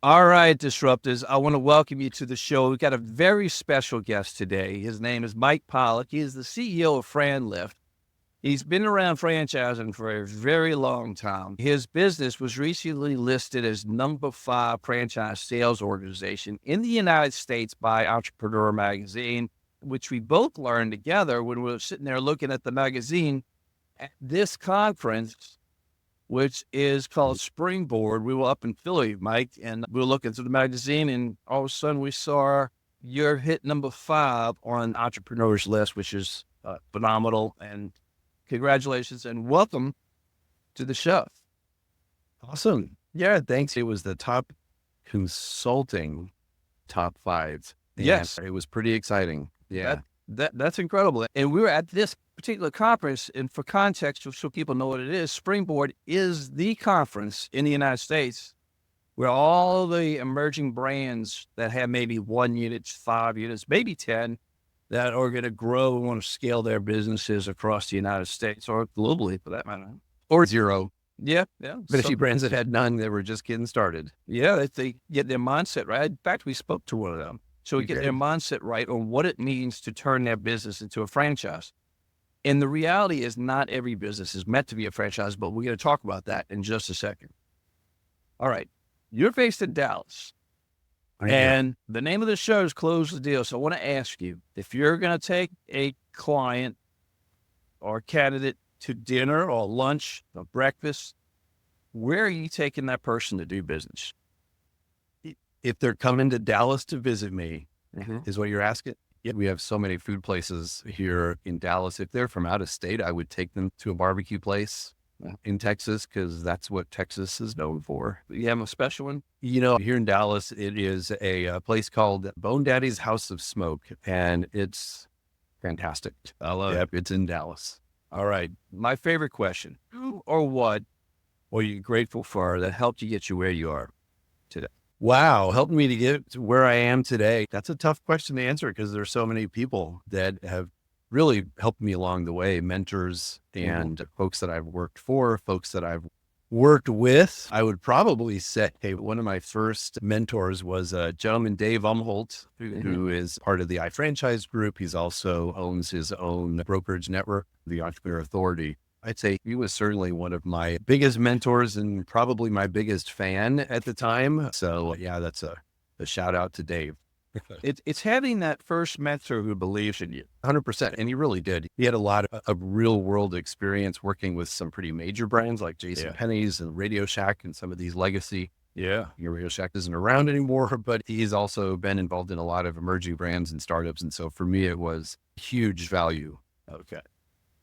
All right, Disruptors, I want to welcome you to the show. We've got a very special guest today. His name is Mike Pollock. He is the CEO of Franlift. He's been around franchising for a very long time. His business was recently listed as #5 franchise sales organization in the United States by Entrepreneur Magazine, which we both learned together when we were sitting there looking at the magazine at this conference, which is called Springboard. We were up in Philly, Mike, and we were looking through the magazine, and all of a sudden we saw you're hit #5 on entrepreneurs list, which is phenomenal. And congratulations and welcome to the show. Awesome. Yeah, thanks. It was the top consulting top 5. Yes. It was pretty exciting. Yeah. That's incredible. And we were at this particular conference, and for context, so people know what it is, Springboard is the conference in the United States where all the emerging brands that have maybe 1 unit, 5 units, maybe 10, that are going to grow and want to scale their businesses across the United States or globally for that matter. Or 0. Yeah. But a few brands that had none, they were just getting started. Yeah, they get their mindset right. In fact, we spoke to one of them. So we get their mindset right on what it means to turn their business into a franchise. And the reality is not every business is meant to be a franchise, but we're going to talk about that in just a second. All right. You're based in Dallas. And the name of the show is Close the Deal. So I want to ask you, if you're going to take a client or candidate to dinner or lunch or breakfast, where are you taking that person to do business? If they're coming to Dallas to visit me, is what you're asking? Yeah, we have so many food places here in Dallas. If they're from out of state, I would take them to a barbecue place in Texas, because that's what Texas is known for. You have a special one? You know, here in Dallas, it is a place called Bone Daddy's House of Smoke, and it's fantastic. I love it. It's in Dallas. All right. My favorite question, who or what are you grateful for that helped you get you where you are today? Wow, helped me to get to where I am today. That's a tough question to answer because there's so many people that have really helped me along the way, mentors and folks that I've worked for, folks that I've worked with. I would probably say, hey, one of my first mentors was a gentleman, Dave Umholt, who is part of the iFranchise group. He's also owns his own brokerage network, the Entrepreneur Authority. I'd say he was certainly one of my biggest mentors and probably my biggest fan at the time. So yeah, that's a shout out to Dave. It's having that first mentor who believes in you. 100%. And he really did. He had a lot of real world experience working with some pretty major brands like JCPenney's and Radio Shack and some of these legacy. Yeah. Radio Shack isn't around anymore, but he's also been involved in a lot of emerging brands and startups. And so for me, it was huge value. Okay.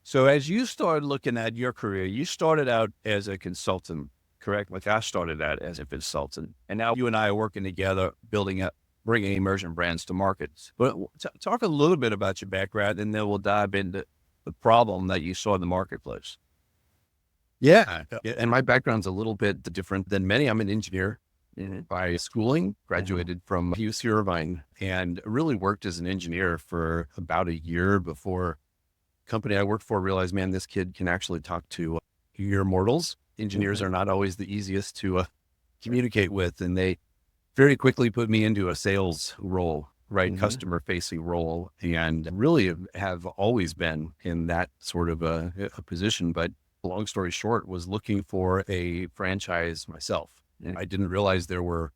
So as you started looking at your career, you started out as a consultant, correct? Like I started out as a consultant, and now you and I are working together, bringing emerging brands to markets. But talk a little bit about your background, and then we'll dive into the problem that you saw in the marketplace. Yeah. And my background's a little bit different than many. I'm an engineer by schooling, graduated from UC Irvine, and really worked as an engineer for about a year before company I worked for realized, man, this kid can actually talk to mere mortals. Engineers are not always the easiest to communicate with. And they very quickly put me into a sales role, right? Customer facing role, and really have always been in that sort of a position. But long story short, was looking for a franchise myself. I didn't realize there were,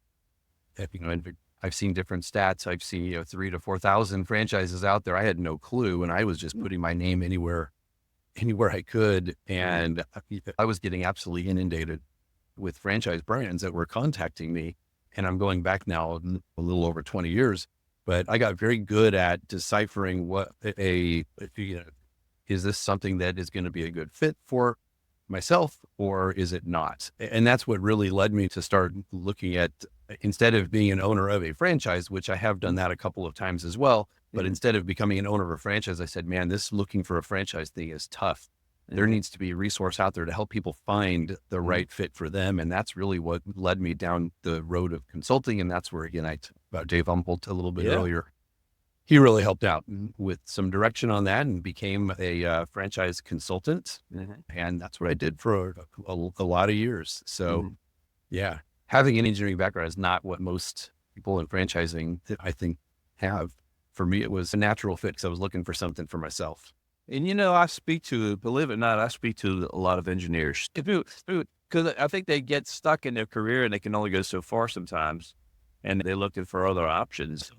I've seen different stats. I've seen, 3,000 to 4,000 franchises out there. I had no clue. And I was just putting my name anywhere I could. And I was getting absolutely inundated with franchise brands that were contacting me. And I'm going back now a little over 20 years, but I got very good at deciphering is this something that is going to be a good fit for myself or is it not? And that's what really led me to start looking at, instead of being an owner of a franchise, which I have done that a couple of times as well, but instead of becoming an owner of a franchise, I said, man, this looking for a franchise thing is tough. There needs to be a resource out there to help people find the right fit for them. And that's really what led me down the road of consulting. And that's where, again, I talked about Dave Umholt a little bit earlier. He really helped out with some direction on that and became a franchise consultant. And that's what I did for a lot of years. So yeah. having an engineering background is not what most people in franchising, I think, have. For me, it was a natural fit because I was looking for something for myself. And I speak to, believe it or not, I speak to a lot of engineers. Because I think they get stuck in their career and they can only go so far sometimes, and they're looking for other options.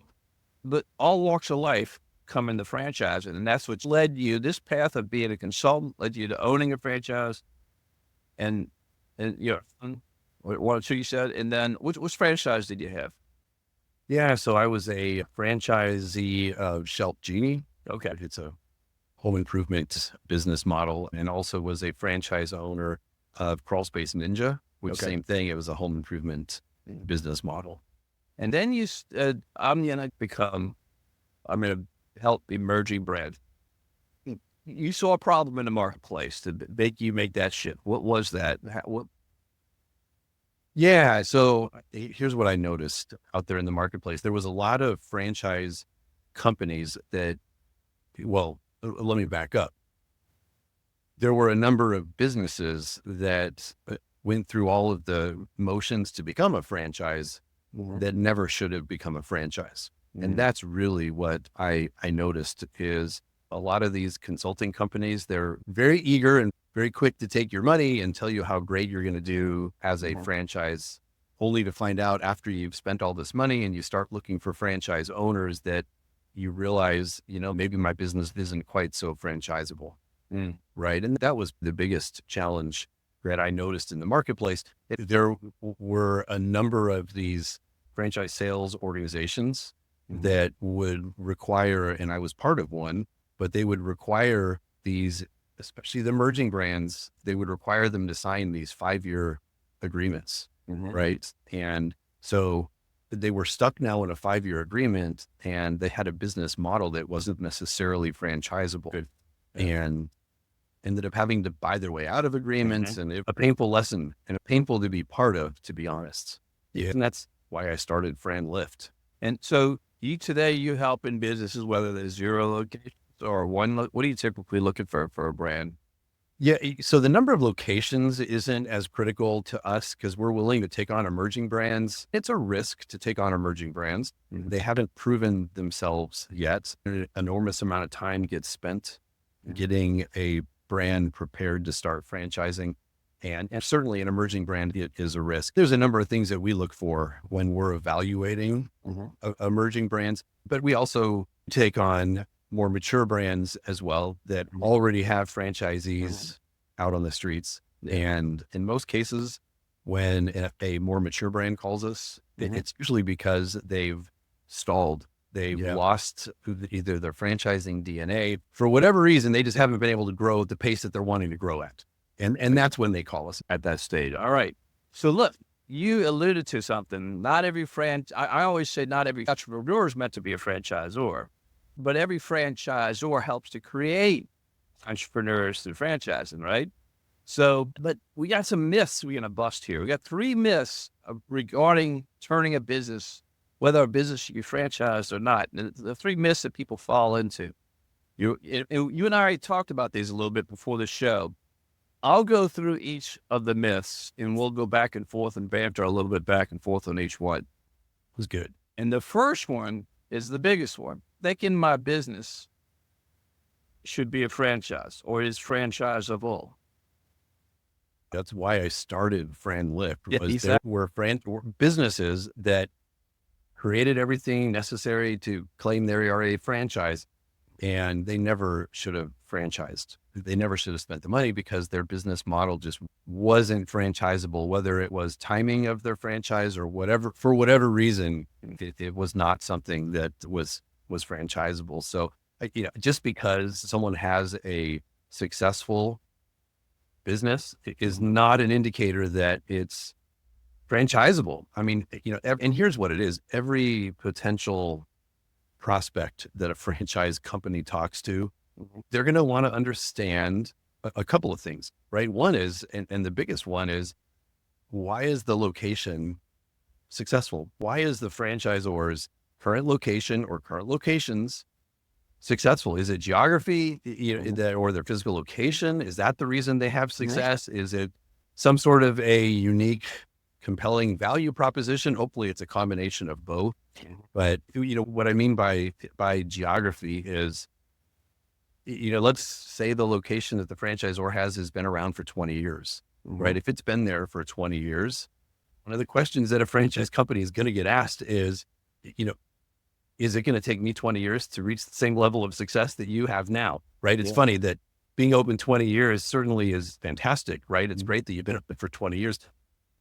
But all walks of life come into franchising, and that's what led you. This path of being a consultant led you to owning a franchise, and one or two you said, and then which franchise did you have? Yeah, so I was a franchisee of Shelf Genie. Okay. It's a home improvement business model, and also was a franchise owner of Crawl Space Ninja, which same thing. It was a home improvement business model. And then you said, I'm going to help emerging brands. You saw a problem in the marketplace to make you make that shift. What was that? Yeah, so here's what I noticed out there in the marketplace. There was a lot of franchise companies that, well, let me back up. There were a number of businesses that went through all of the motions to become a franchise that never should have become a franchise. And that's really what I noticed is a lot of these consulting companies, they're very eager and very quick to take your money and tell you how great you're going to do as a franchise, only to find out after you've spent all this money and you start looking for franchise owners that you realize, maybe my business isn't quite so franchisable. Right. And that was the biggest challenge that I noticed in the marketplace. There were a number of these franchise sales organizations that would require, and I was part of one, but they would require these, especially the emerging brands, they would require them to sign these 5-year agreements, right? And so they were stuck now in a 5-year agreement, and they had a business model that wasn't necessarily franchisable, and ended up having to buy their way out of agreements, and a painful lesson and a painful to be part of, to be honest. Yeah. And that's why I started Franlift. And so today you help in businesses, whether there's 0 locations or one. What are you typically looking for a brand? Yeah. So the number of locations isn't as critical to us because we're willing to take on emerging brands. It's a risk to take on emerging brands. They haven't proven themselves yet. An enormous amount of time gets spent getting a brand prepared to start franchising. And certainly an emerging brand is a risk. There's a number of things that we look for when we're evaluating emerging brands, but we also take on more mature brands as well that already have franchisees out on the streets. And in most cases, when a more mature brand calls us, it's usually because they've stalled. They've lost either their franchising DNA for whatever reason. They just haven't been able to grow at the pace that they're wanting to grow at. And that's when they call us at that stage. All right. So look, you alluded to something. Not every I always say not every entrepreneur is meant to be a franchisor, but every franchisor helps to create entrepreneurs through franchising, right? So, but we got some myths we're going to bust here. We got 3 myths regarding turning a business, whether a business should be franchised or not. And the 3 myths that people fall into. You and I already talked about these a little bit before the show. I'll go through each of the myths and we'll go back and forth and banter a little bit back and forth on each one. It was good. And the first one is the biggest one. Thinking my business should be a franchise or is franchisable. That's why I started Franlift. Yeah, there were businesses that created everything necessary to claim they are a franchise, and they never should have franchised. They never should have spent the money because their business model just wasn't franchisable, whether it was timing of their franchise or whatever, for whatever reason, it was not something that was franchisable. So, just because someone has a successful business is not an indicator that it's franchisable. I mean, and here's what it is. Every potential prospect that a franchise company talks to, they're going to want to understand a couple of things, right? One is, and the biggest one is, why is the location successful? Why is the franchisor's current location or current locations successful? Is it geography, or their physical location? Is that the reason they have success? Is it some sort of a unique compelling value proposition. Hopefully it's a combination of both. But, what I mean by geography is, let's say the location that the franchisor has been around for 20 years, right? If it's been there for 20 years, one of the questions that a franchise company is going to get asked is, is it going to take me 20 years to reach the same level of success that you have now, right? It's funny that being open 20 years certainly is fantastic, right? It's great that you've been open for 20 years,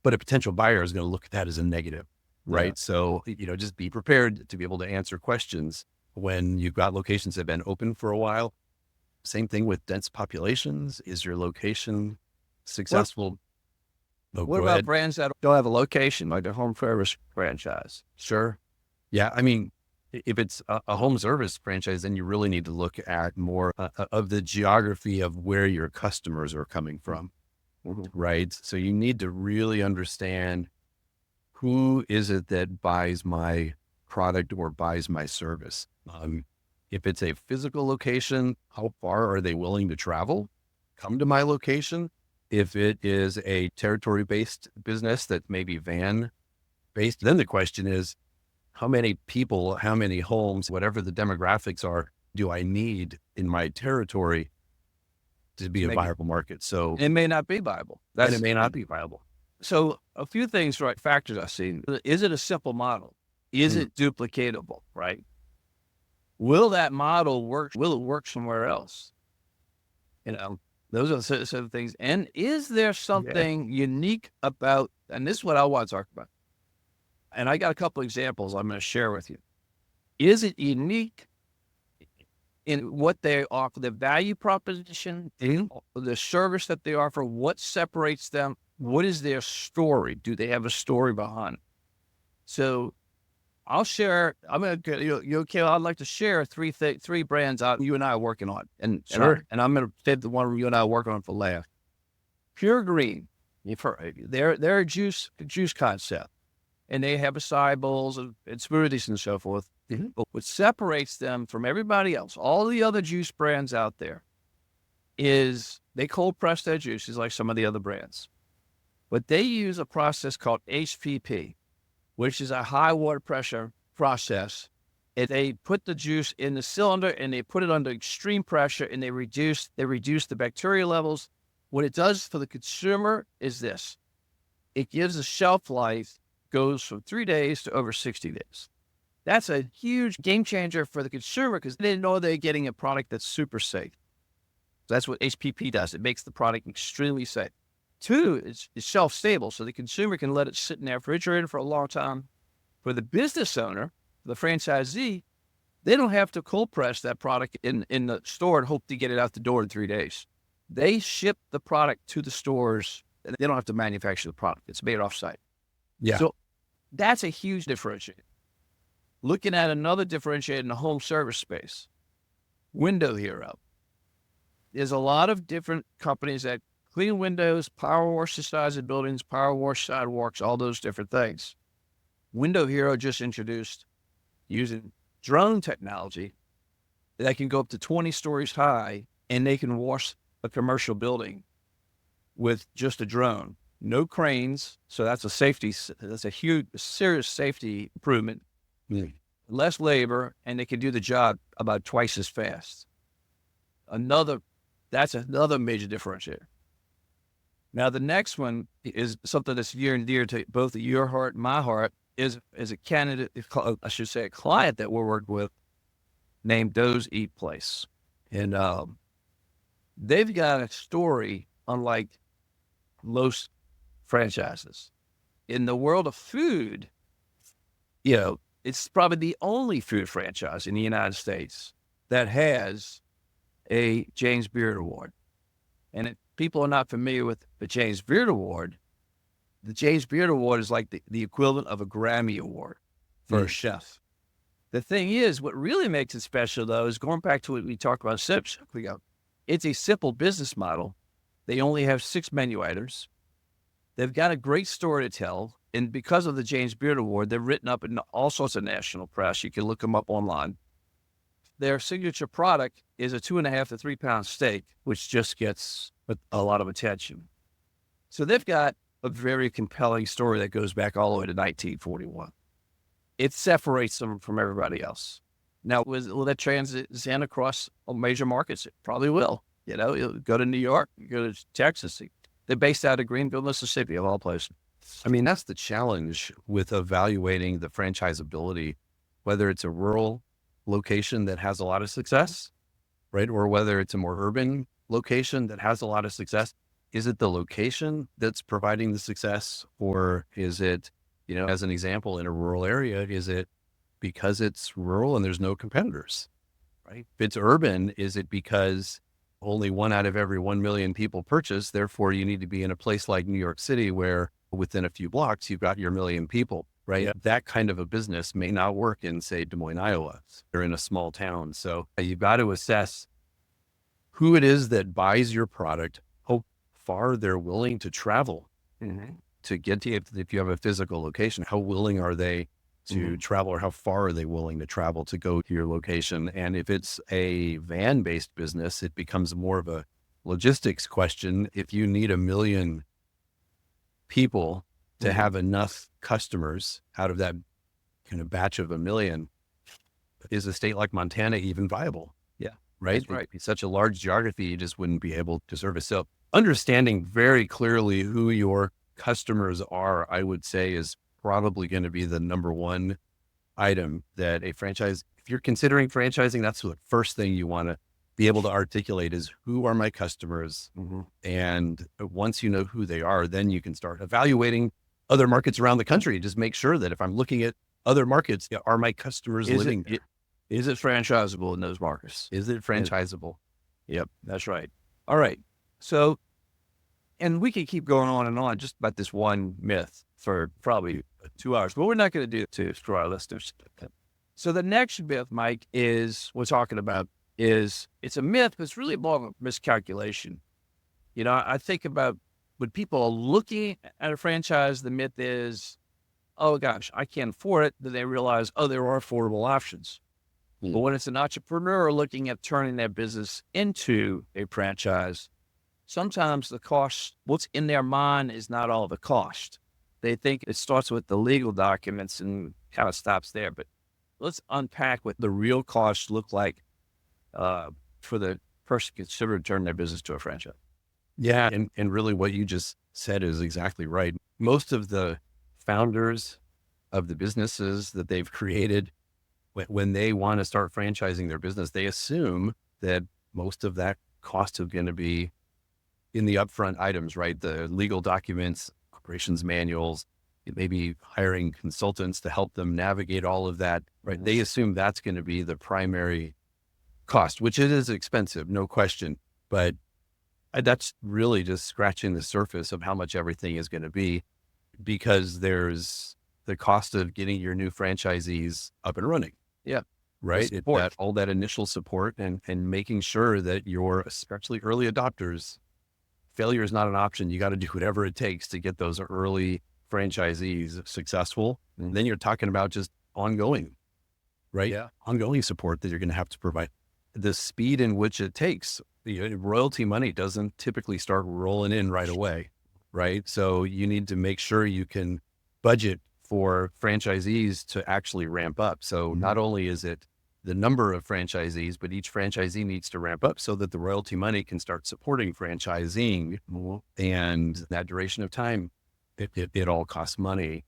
but a potential buyer is going to look at that as a negative, right? Yeah. So, just be prepared to be able to answer questions when you've got locations that have been open for a while. Same thing with dense populations. Is your location successful? What about brands that don't have a location, like a home service franchise? Sure. Yeah. I mean, if it's a home service franchise, then you really need to look at more of the geography of where your customers are coming from, right? So you need to really understand who is it that buys my product or buys my service. If it's a physical location, how far are they willing to travel, come to my location? If it is a territory-based business that may be van-based, then the question is, how many people, how many homes, whatever the demographics are, do I need in my territory to be a viable market? So it may not be viable. And it may not be viable. So a few things, right? Factors I see. Is it a simple model? Is it duplicatable, right? Will that model work? Will it work somewhere else? Those are the sort of things. And is there something unique about, and this is what I want to talk about. And I got a couple examples I'm going to share with you. Is it unique in what they offer, the value proposition, the service that they offer? What separates them? What is their story? Do they have a story behind it? So I'll share. I'm going to, okay, I'd like to share three brands you and I are working on. And I'm going to save the one you and I are working on for last. Pure Green. They're a juice concept. And they have acai bowls and smoothies and so forth. But what separates them from everybody else, all the other juice brands out there, is they cold press their juices like some of the other brands. But they use a process called HPP, which is a high water pressure process. And they put the juice in the cylinder and they put it under extreme pressure and they reduce the bacteria levels. What it does for the consumer is this. It gives a shelf life, goes from 3 days to over 60 days. That's a huge game changer for the consumer because they know they're getting a product that's super safe. That's what HPP does. It makes the product extremely safe. 2, it's shelf stable, so the consumer can let it sit in their refrigerator for a long time. For the business owner, the franchisee, they don't have to cold press that product in the store and hope to get it out the door in 3 days. They ship the product to the stores and they don't have to manufacture the product. It's made off-site. Yeah. So that's a huge differentiator. Looking at another differentiator in the home service space, Window Hero. There's a lot of different companies that clean windows, power wash the sides of buildings, power wash sidewalks, all those different things. Window Hero just introduced using drone technology that can go up to 20 stories high and they can wash a commercial building with just a drone. No cranes, so that's a huge, serious safety improvement. Less labor, and they can do the job about twice as fast. That's another major differentiator. Now, the next one is something that's near and dear to both your heart and my heart, is a candidate, I should say a client that we're working with named Doe's Eat Place. And they've got a story unlike most franchises. In the world of food, it's probably the only food franchise in the United States that has a James Beard Award. And if people are not familiar with the James Beard Award, the James Beard Award is like the equivalent of a Grammy Award for a chef. The thing is, what really makes it special, though, is going back to what we talked about a second ago. It's a simple business model. They only have 6 menu items. They've got a great story to tell. And because of the James Beard Award, they're written up in all sorts of national press. You can look them up online. Their signature product is a 2.5 to 3 pound steak, which just gets a lot of attention. So they've got a very compelling story that goes back all the way to 1941. It separates them from everybody else. Now, will that transcend across major markets? It probably will. You know, you'll go to New York, you go to Texas. They're based out of Greenville, Mississippi, of all places. I mean, that's the challenge with evaluating the franchisability, whether it's a rural location that has a lot of success, right? Or whether it's a more urban location that has a lot of success. Is it the location that's providing the success? Or is it, you know, as an example, in a rural area, is it because it's rural and there's no competitors, right? If it's urban, is it because only 1 out of every 1 million people purchase, therefore you need to be in a place like New York City where within a few blocks, you've got your 1 million people, right? Yeah. That kind of a business may not work in, say, Des Moines, Iowa, or in a small town. So you've got to assess who it is that buys your product, how far they're willing to travel to get to, if you have a physical location, how willing are they to travel, or how far are they willing to travel to go to your location? And if it's a van-based business, it becomes more of a logistics question. If you need 1 million people to have enough customers out of that kind of batch of 1 million, is a state like Montana even viable? Yeah. Right. That's right. It's such a large geography, you just wouldn't be able to service. So understanding very clearly who your customers are, I would say, is probably going to be the number one item that a franchise, if you're considering franchising, that's the first thing you want to be able to articulate is, who are my customers? And once you know who they are, then you can start evaluating other markets around the country. Just make sure that if I'm looking at other markets, are my customers living there? Is it franchisable in those markets? Is it franchisable? Yep, that's right. All right. So, and we could keep going on and on just about this one myth for probably 2 hours, but we're not going to do it to for our listeners. So the next myth, Mike, is we're talking about is it's a myth, but it's really more of a miscalculation. You know, I think about when people are looking at a franchise, the myth is, oh gosh, I can't afford it. Then they realize, oh, there are affordable options. But when it's an entrepreneur looking at turning their business into a franchise, sometimes the cost, what's in their mind is not all the cost. They think it starts with the legal documents and kind of stops there. But let's unpack what the real costs look like for the person considering turning their business to a franchise. Yeah. And really what you just said is exactly right. Most of the founders of the businesses that they've created, when they want to start franchising their business, they assume that most of that cost is going to be in the upfront items, right? The legal documents, operations manuals, maybe hiring consultants to help them navigate all of that, right? They assume that's going to be the primary cost, which it is expensive, no question. But that's really just scratching the surface of how much everything is going to be, because there's the cost of getting your new franchisees up and running. Yeah. Right. All that initial support and making sure that your, especially early adopters, failure is not an option. You got to do whatever it takes to get those early franchisees successful. And then you're talking about just ongoing, right? Yeah. Ongoing support that you're going to have to provide. The speed in which it takes, the royalty money doesn't typically start rolling in right away, right? So you need to make sure you can budget for franchisees to actually ramp up. So not only is it the number of franchisees, but each franchisee needs to ramp up so that the royalty money can start supporting franchising. And that duration of time, it all costs money.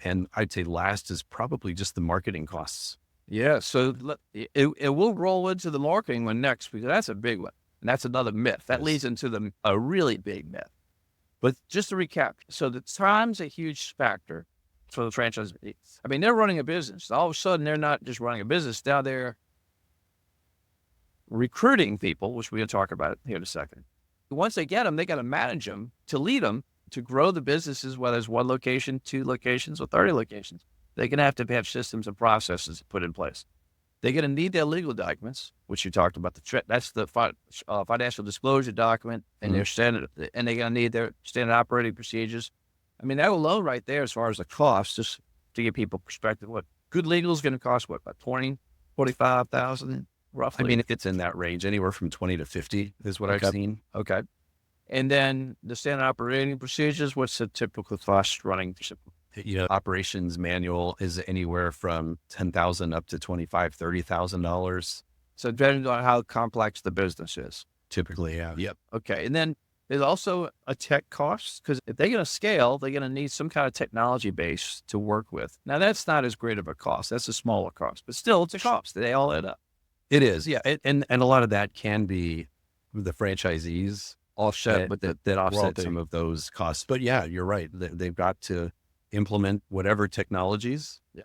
And I'd say last is probably just the marketing costs. Yeah. So it will roll into the marketing one next, because that's a big one. And that's another myth. That leads into a really big myth. But just to recap, so the time's a huge factor for the franchise. I mean, they're running a business. All of a sudden, they're not just running a business. Now they're recruiting people, which we'll talk about here in a second. Once they get them, they got to manage them, to lead them, to grow the businesses, whether it's 1 location, 2 locations, or 30 locations. They're going to have systems and processes put in place. They're going to need their legal documents, which you talked about. That's the financial disclosure document, and their standard, and they're going to need their standard operating procedures. I mean, that alone right there, as far as the cost, just to give people perspective, what good legal is going to cost, what, about $45,000 roughly? I mean, it's in that range, anywhere from 20 to 50 is what I've seen. Okay. And then the standard operating procedures, what's the typical cost running? Operations manual is anywhere from $10,000 up to $25,000-$30,000. So depending on how complex the business is. Typically, yeah. Yep. Okay. And then there's also a tech cost, because if they're going to scale, they're going to need some kind of technology base to work with. Now, that's not as great of a cost. That's a smaller cost, but still it's a cost. They all add up. It is, yeah. And a lot of that can be the franchisees Offset, but that offset some of those costs. But yeah, you're right. They've got to implement whatever technologies. Yeah.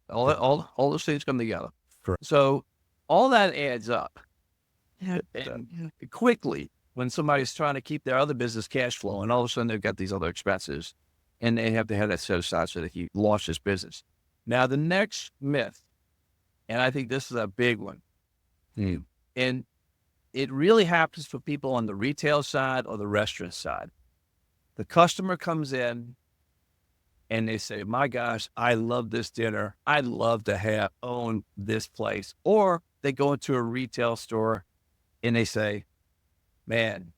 All those things come together. Correct. So all that adds up. And quickly, when somebody's trying to keep their other business cash flow, and all of a sudden they've got these other expenses, and they have to have that set aside so that he lost his business. Now, the next myth, and I think this is a big one, and it really happens for people on the retail side or the restaurant side. The customer comes in and they say, my gosh, I love this dinner. I'd love to own this place. Or they go into a retail store and they say, man,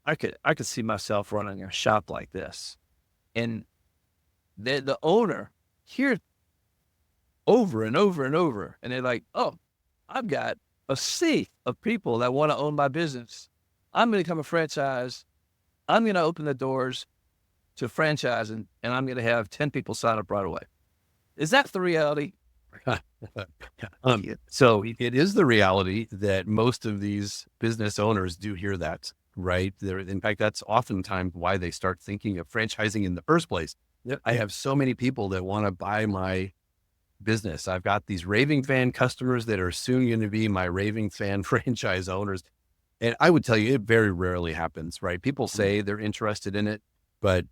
I could see myself running a shop like this. And the owner hears over and over and over, and they're like, oh, I've got a sea of people that want to own my business. I'm going to become a franchise. I'm going to open the doors to franchising, and I'm going to have 10 people sign up right away. Is that the reality? So it is the reality that most of these business owners do hear that, right? In fact, that's oftentimes why they start thinking of franchising in the first place. Yep. I have so many people that want to buy my business. I've got these raving fan customers that are soon going to be my raving fan franchise owners. And I would tell you, it very rarely happens, right? People say they're interested in it, but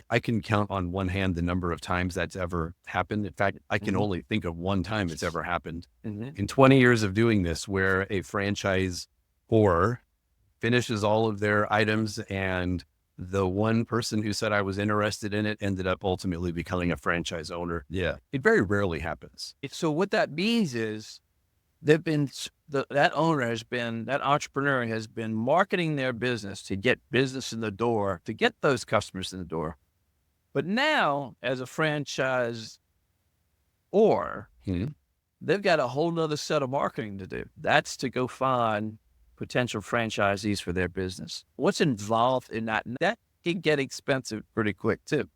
I can count on one hand the number of times that's ever happened. In fact, I can only think of one time it's ever happened in 20 years of doing this, where a franchise or finishes all of their items, and the one person who said I was interested in it ended up ultimately becoming a franchise owner. Yeah. It very rarely happens. So what that means is that entrepreneur has been marketing their business to get business in the door, to get those customers in the door. But now, as a franchise they've got a whole nother set of marketing to do. That's to go find potential franchisees for their business. What's involved in that? That can get expensive pretty quick too.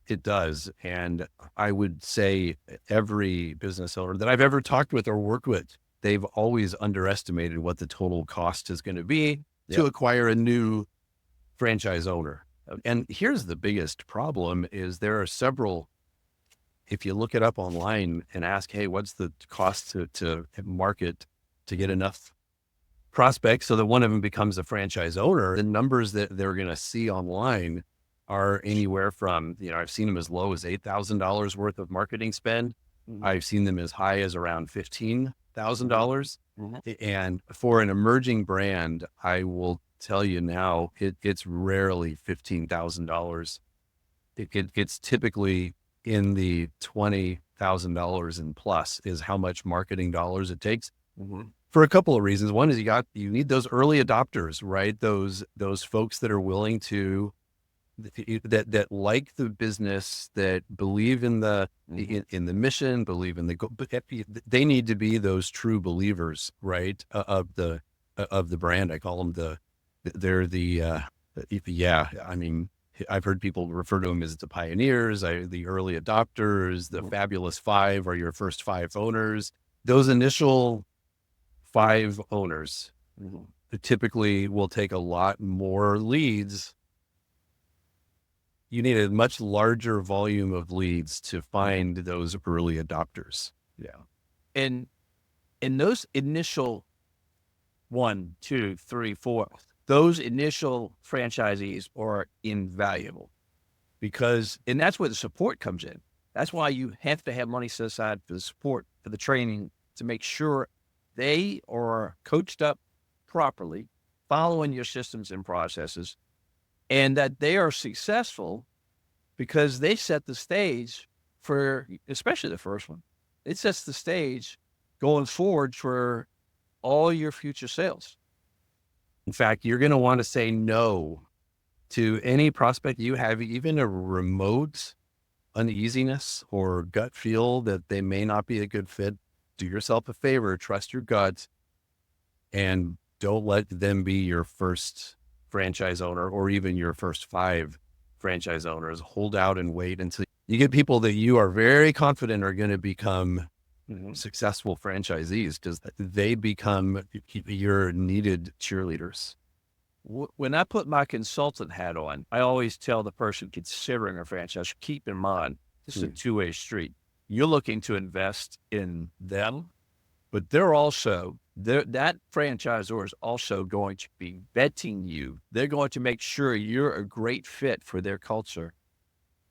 It does. And I would say every business owner that I've ever talked with or worked with, they've always underestimated what the total cost is going to be to acquire a new franchise owner. And here's the biggest problem is there are several, if you look it up online and ask, hey, what's the cost to market to get enough prospects so that one of them becomes a franchise owner, the numbers that they're going to see online are anywhere from, I've seen them as low as $8,000 worth of marketing spend. I've seen them as high as around $15,000. And for an emerging brand, I will tell you now, it's rarely $15,000. It's typically in the $20,000 and plus is how much marketing dollars it takes. For a couple of reasons. One is you need those early adopters, right? Those folks that are willing to, that like the business, that believe in the in the mission, believe in the goal. But they need to be those true believers, right? Of the brand. I call them I mean, I've heard people refer to them as the pioneers, the early adopters, the fabulous five are your first five owners. Those initial 5 owners typically will take a lot more leads. You need a much larger volume of leads to find those early adopters. Yeah. And in those initial 1, 2, 3, 4, those initial franchisees are invaluable and that's where the support comes in. That's why you have to have money set aside for the support, for the training, to make sure they are coached up properly, following your systems and processes, and that they are successful because they set the stage for, especially the first one, it sets the stage going forward for all your future sales. In fact, you're going to want to say no to any prospect you have, even a remote uneasiness or gut feel that they may not be a good fit. Do yourself a favor, trust your gut, and don't let them be your first franchise owner or even your first 5 franchise owners. Hold out and wait until you get people that you are very confident are going to become successful franchisees, because they become your needed cheerleaders. When I put my consultant hat on, I always tell the person considering a franchise, keep in mind, this is a two-way street. You're looking to invest in them, but that franchisor is also going to be vetting you. They're going to make sure you're a great fit for their culture.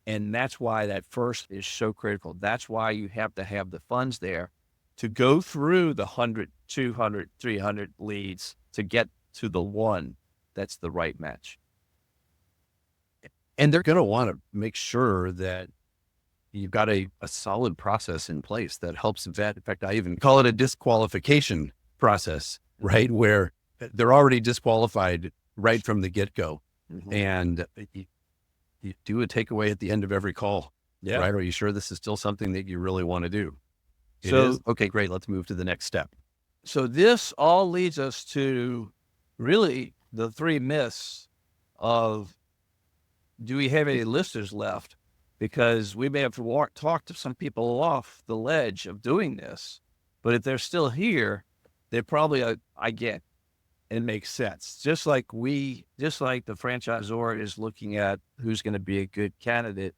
And that's why that first is so critical. That's why you have to have the funds there to go through the 100, 200, 300 leads to get to the one that's the right match. And they're going to want to make sure that you've got a solid process in place that helps vet. In fact, I even call it a disqualification process, right? Where they're already disqualified right from the get-go. And you do a takeaway at the end of every call, right? Are you sure this is still something that you really want to do? It is? Okay, great. Let's move to the next step. So this all leads us to really the 3 myths of, do we have any listeners left? Because we may have to talk to some people off the ledge of doing this, but if they're still here, they're probably, I get, it makes sense. Just like the franchisor is looking at who's going to be a good candidate,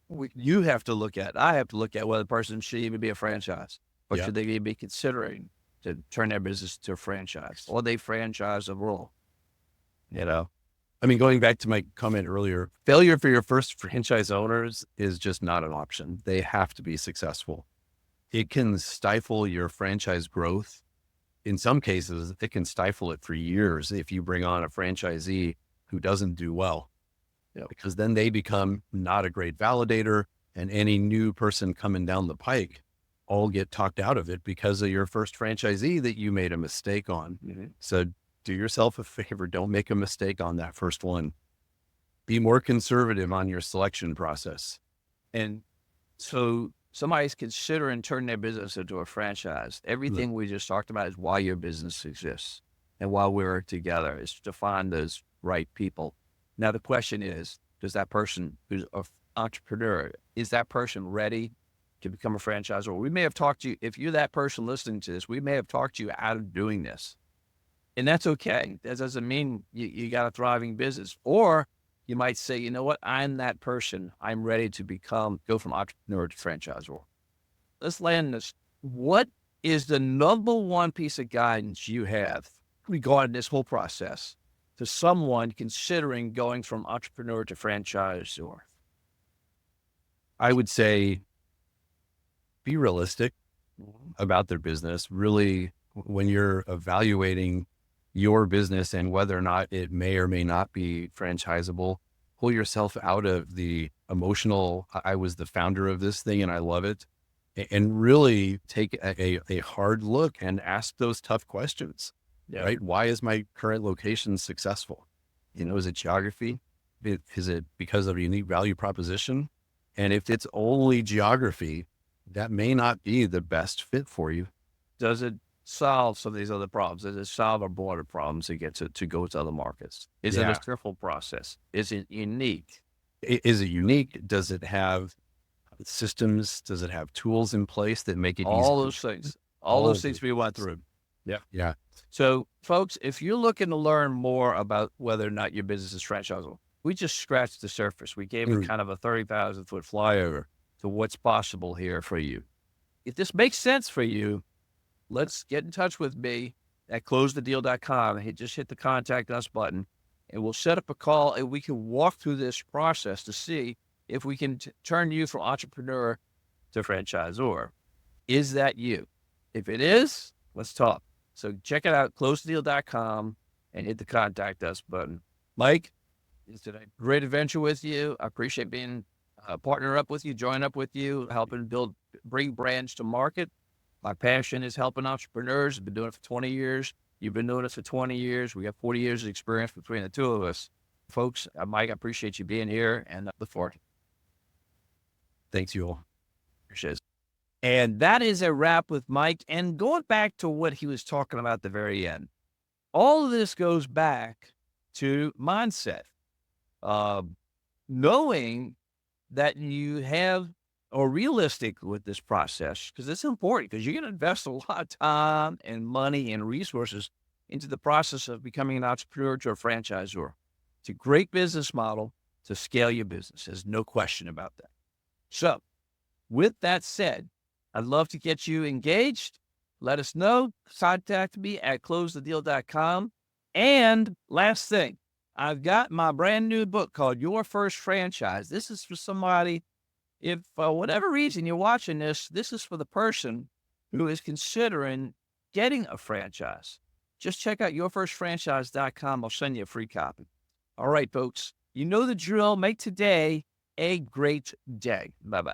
you have to look at, I have to look at whether the person should even be a franchise, or should they even be considering to turn their business to a franchise, or they franchise a role. I mean, going back to my comment earlier, failure for your first franchise owners is just not an option. They have to be successful. It can stifle your franchise growth. In some cases, it can stifle it for years if you bring on a franchisee who doesn't do well, because then they become not a great validator, and any new person coming down the pike all get talked out of it because of your first franchisee that you made a mistake on. So do yourself a favor. Don't make a mistake on that first one. Be more conservative on your selection process. And so somebody's considering turning their business into a franchise. Everything we just talked about is why your business exists. And why we're together is to find those right people. Now, the question is, does that person who's an entrepreneur, is that person ready to become a franchisor? We may have talked to you, if you're that person listening to this, we may have talked you out of doing this. And that's okay. That doesn't mean you got a thriving business. Or you might say, you know what, I'm that person. I'm ready to go from entrepreneur to franchisor. Let's land this. What is the number one piece of guidance you have regarding this whole process to someone considering going from entrepreneur to franchisor? I would say be realistic about their business. Really, when you're evaluating your business and whether or not it may or may not be franchisable, pull yourself out of the emotional, I was the founder of this thing and I love it, and really take a hard look and ask those tough questions, right? Why is my current location successful? Is it geography? Is it because of a unique value proposition? And if it's only geography, that may not be the best fit for you. Does it solve some of these other problems? Does it solve our broader problems to get to go to other markets? Is it a careful process? Is it unique? Is it unique? Does it have systems? Does it have tools in place that make it all easy? those things, all those things we went through. Yeah. So folks, if you're looking to learn more about whether or not your business is franchisable, we just scratched the surface. We gave you kind of a 30,000 foot flyover to what's possible here for you. If this makes sense for you, let's get in touch with me at closethedeal.com. Just hit the contact us button and we'll set up a call and we can walk through this process to see if we can turn you from entrepreneur to franchisor. Is that you? If it is, let's talk. So check it out, closethedeal.com, and hit the contact us button. Mike, it's been a great adventure with you. I appreciate being partner up with you, join up with you, helping bring brands to market. My passion is helping entrepreneurs. I've been doing it for 20 years. You've been doing this for 20 years. We got 40 years of experience between the two of us. Folks, Mike, I appreciate you being here and look forward. Thanks, Ewell. Appreciate it. And that is a wrap with Mike. And going back to what he was talking about at the very end, all of this goes back to mindset. Knowing that you have or realistic with this process, because it's important, because you're going to invest a lot of time and money and resources into the process of becoming an entrepreneur to a franchisor. It's a great business model to scale your business. There's no question about that. So with that said, I'd love to get you engaged. Let us know. Contact me at closethedeal.com. And last thing, I've got my brand new book called Your First Franchise. This is for somebody, if for whatever reason you're watching this, this is for the person who is considering getting a franchise. Just check out yourfirstfranchise.com. I'll send you a free copy. All right, folks, you know the drill. Make today a great day. Bye-bye.